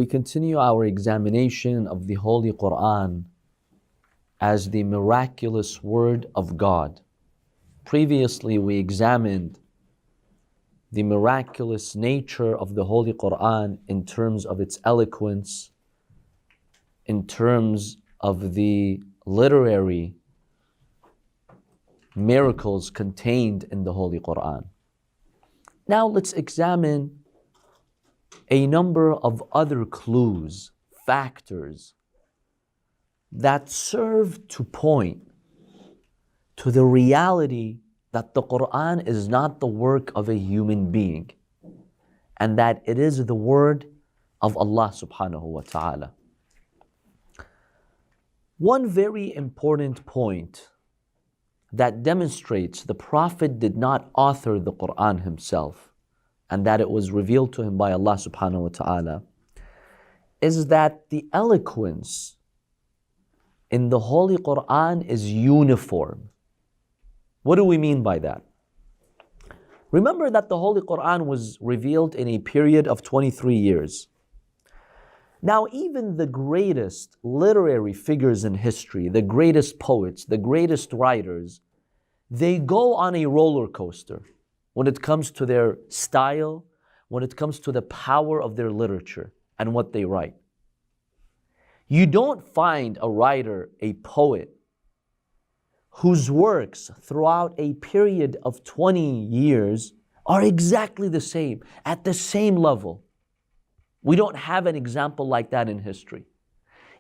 we continue our examination of the Holy Quran as the miraculous Word of God. Previously, we examined the miraculous nature of the Holy Quran in terms of its eloquence, in terms of the literary miracles contained in the Holy Quran. Now let's examine a number of other clues, factors that serve to point to the reality that the Quran is not the work of a human being and that it is the word of Allah subhanahu wa ta'ala. One very important point that demonstrates the Prophet did not author the Quran himself and that it was revealed to him by Allah subhanahu wa ta'ala is that the eloquence in the Holy Quran is uniform. What do we mean by that? Remember that the Holy Quran was revealed in a period of 23 years. Now, even the greatest literary figures in history, the greatest poets, the greatest writers, they go on a roller coaster when it comes to their style, when it comes to the power of their literature and what they write. You don't find a writer, a poet, whose works throughout a period of 20 years are exactly the same, at the same level. We don't have an example like that in history.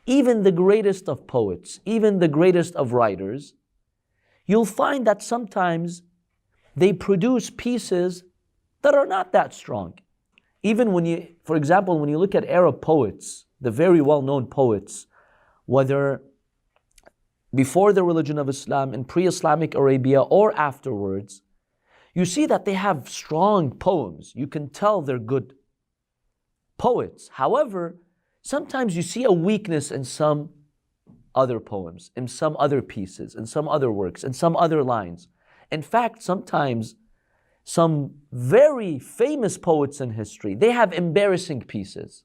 Even the greatest of poets, even the greatest of writers, you'll find that sometimes they produce pieces that are not that strong. Even when you, for example, when you look at Arab poets, the very well-known poets, whether before the religion of Islam, in pre-Islamic Arabia, or afterwards, you see that they have strong poems. You can tell they're good poets. However, sometimes you see a weakness in some other poems, in some other pieces, in some other works, in some other lines. In fact, sometimes some very famous poets in history, they have embarrassing pieces.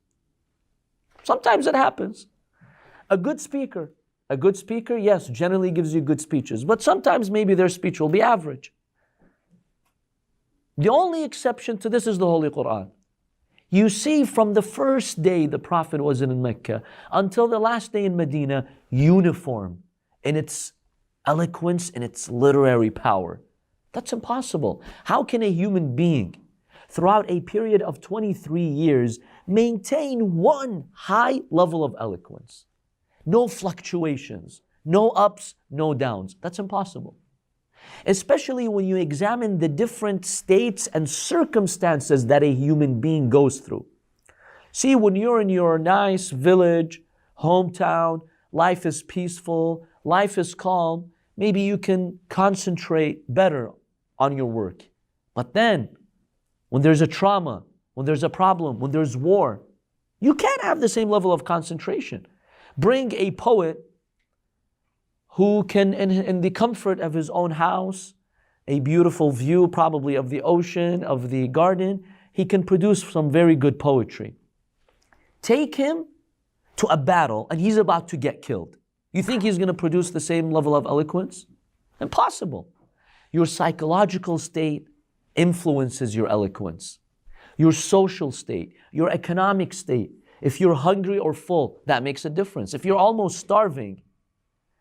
Sometimes it happens. A good speaker, yes, generally gives you good speeches, but sometimes maybe their speech will be average. The only exception to this is the Holy Quran. You see, from the first day the Prophet was in Mecca until the last day in Medina, uniform in its eloquence, in its literary power. That's impossible. How can a human being, throughout a period of 23 years, maintain one high level of eloquence? No fluctuations, no ups, no downs. That's impossible. Especially when you examine the different states and circumstances that a human being goes through. See, when you're in your nice village, hometown, life is peaceful, life is calm, maybe you can concentrate better on your work. But then, when there's a trauma, when there's a problem, when there's war, you can't have the same level of concentration. Bring a poet who can, in the comfort of his own house, a beautiful view probably of the ocean, of the garden, he can produce some very good poetry. Take him to a battle and he's about to get killed. You think he's going to produce the same level of eloquence? Impossible. Your psychological state influences your eloquence. Your social state, your economic state. If you're hungry or full, that makes a difference. If you're almost starving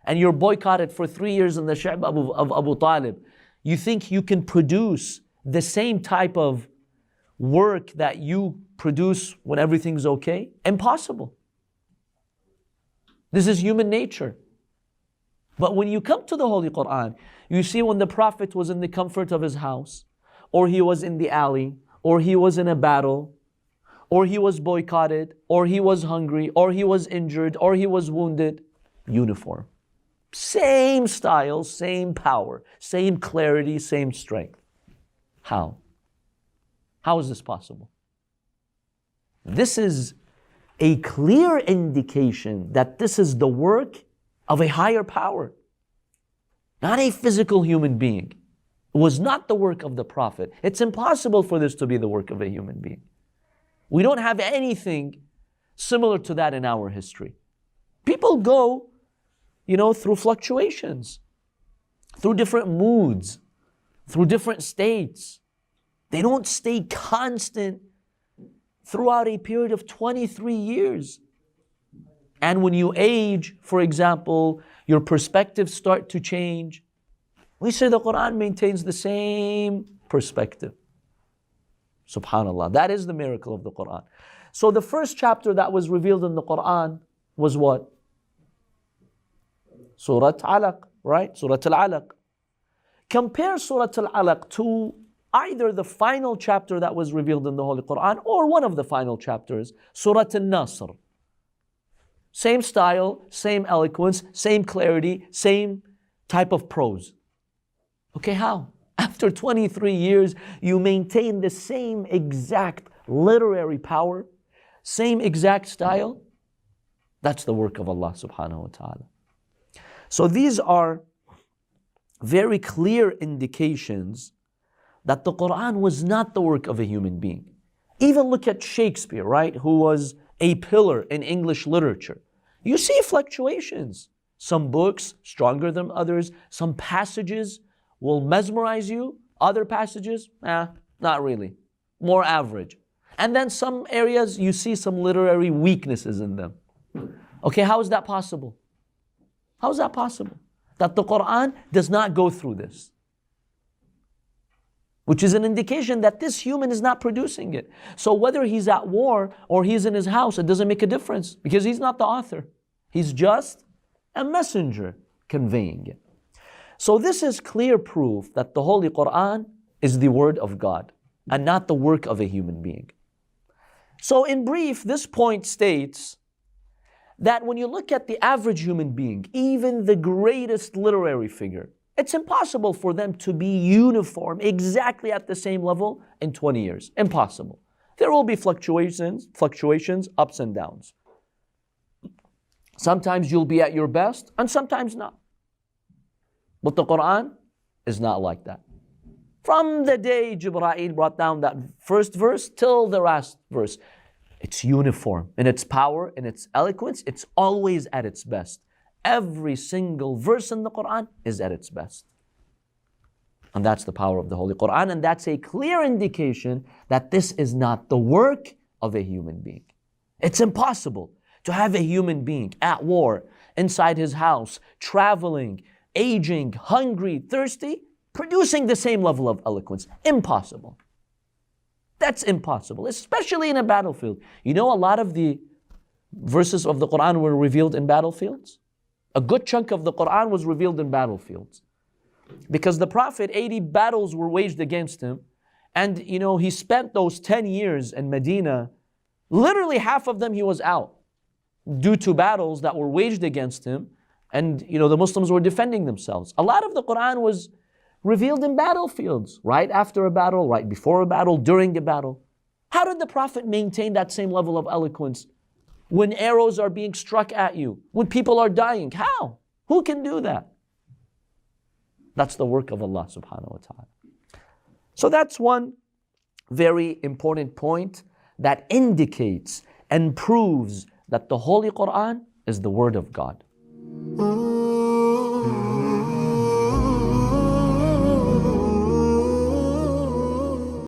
and you're boycotted for 3 years in the Sha'b of Abu Talib, you think you can produce the same type of work that you produce when everything's okay? Impossible. This is human nature. But when you come to the Holy Quran, you see when the Prophet was in the comfort of his house, or he was in the alley, or he was in a battle, or he was boycotted, or he was hungry, or he was injured, or he was wounded, uniform. Same style, same power, same clarity, same strength. How? How is this possible? This is a clear indication that this is the work of a higher power, not a physical human being. It was not the work of the Prophet. It's impossible for this to be the work of a human being. We don't have anything similar to that in our history. People go, through fluctuations, through different moods, through different states. They don't stay constant throughout a period of 23 years. And when you age, for example, your perspectives start to change. We say the Quran maintains the same perspective. SubhanAllah. That is the miracle of the Quran. So the first chapter that was revealed in the Quran was what? Surah Alaq, right? Surah Al-Alaq. Compare Surah Al-Alaq to either the final chapter that was revealed in the Holy Quran or one of the final chapters, Surah Al-Nasr. Same style, same eloquence, same clarity, same type of prose. Okay, how? After 23 years, you maintain the same exact literary power, same exact style. That's the work of Allah subhanahu wa ta'ala. So these are very clear indications that the Quran was not the work of a human being. Even look at Shakespeare, right, who was a pillar in English literature. You see fluctuations. Some books stronger than others. Some passages will mesmerize you. Other passages, not really. More average. And then some areas you see some literary weaknesses in them. Okay, how is that possible? How is that possible? That the Quran does not go through this. Which is an indication that this human is not producing it. So whether he's at war or he's in his house, it doesn't make a difference because he's not the author. He's just a messenger conveying it. So this is clear proof that the Holy Quran is the word of God and not the work of a human being. So in brief, this point states that when you look at the average human being, even the greatest literary figure, it's impossible for them to be uniform exactly at the same level in 20 years. Impossible. There will be fluctuations, ups and downs. Sometimes you'll be at your best and sometimes not. But the Quran is not like that. From the day Jibreel brought down that first verse till the last verse, it's uniform in its power, in its eloquence. It's always at its best. Every single verse in the Quran is at its best. And that's the power of the Holy Quran. And that's a clear indication that this is not the work of a human being. It's impossible to have a human being at war, inside his house, traveling, aging, hungry, thirsty, producing the same level of eloquence. Impossible. That's impossible, especially in a battlefield. You know, a lot of the verses of the Quran were revealed in battlefields. A good chunk of the Quran was revealed in battlefields. Because the Prophet, 80 battles were waged against him. And, he spent those 10 years in Medina. Literally half of them he was out due to battles that were waged against him. And, the Muslims were defending themselves. A lot of the Quran was revealed in battlefields, right after a battle, right before a battle, during a battle. How did the Prophet maintain that same level of eloquence when arrows are being struck at you, when people are dying? How? Who can do that? That's the work of Allah subhanahu wa ta'ala. So that's one very important point that indicates and proves that the Holy Quran is the word of God.